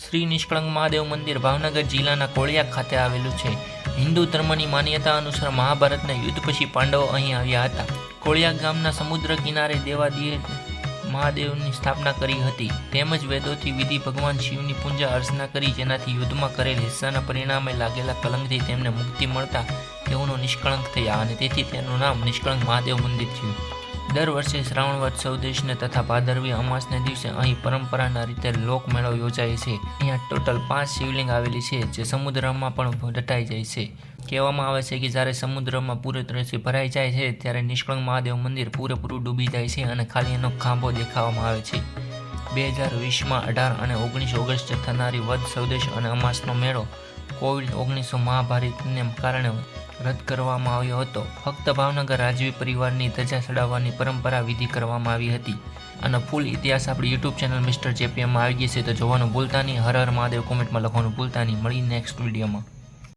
શ્રી નિષ્કળંક મહાદેવ મંદિર ભાવનગર જિલ્લાના કોળિયાક ખાતે આવેલું છે. હિન્દુ ધર્મની માન્યતા અનુસાર મહાભારતના યુદ્ધ પછી પાંડવો અહીં આવ્યા હતા. કોળિયાક ગામના સમુદ્ર કિનારે દેવાદિદેવ મહાદેવની સ્થાપના કરી હતી. તેમજ વેદોથી વિધિ ભગવાન શિવની પૂજા અર્ચના કરી, જેનાથી યુદ્ધમાં કરેલ હિંસાના પરિણામે લાગેલા કલંકથી તેમને મુક્તિ મળતા તેઓનો નિષ્કળંક થયા અને તેથી તેનું નામ નિષ્કળંક મહાદેવ મંદિર થયું. દર વર્ષે શ્રાવણ વદ ચૌદશને તથા ભાદરવી અમાસને દિવસે અહીં પરંપરાના રીતે લોકમેળો યોજાય છે. અહીંયા ટોટલ 5 શિવલિંગ આવેલી છે, જે સમુદ્રમાં પણ દટાઈ જાય છે. કહેવામાં આવે છે કે જ્યારે સમુદ્રમાં પૂરેપૂરી ભરાઈ જાય છે ત્યારે નિષ્કળંક મહાદેવ મંદિર પૂરેપૂરું ડૂબી જાય છે અને ખાલી એનો ખાંભો દેખાવામાં આવે છે. 2020માં 18 અને 19 ઓગસ્ટે થનારી વદ ચૌદશ અને અમાસનો મેળો કોવિડ-19 મહામારીને કારણે રદ કરવામાં આવ્યો હતો. ફક્ત ભાવનગર રાજવી પરિવારની ધજા ચડાવવાની પરંપરા વિધિ કરવામાં આવી હતી. અને ફૂલ ઇતિહાસ આપણી યુટ્યુબ ચેનલ મિસ્ટર જેપીએમમાં આવી ગઈ છે, તો જોવાનું ભૂલતા નહીં. હર હર મહાદેવ કોમેન્ટમાં લખવાનું ભૂલતા નહીં. મળી નેક્સ્ટ વિડીયોમાં.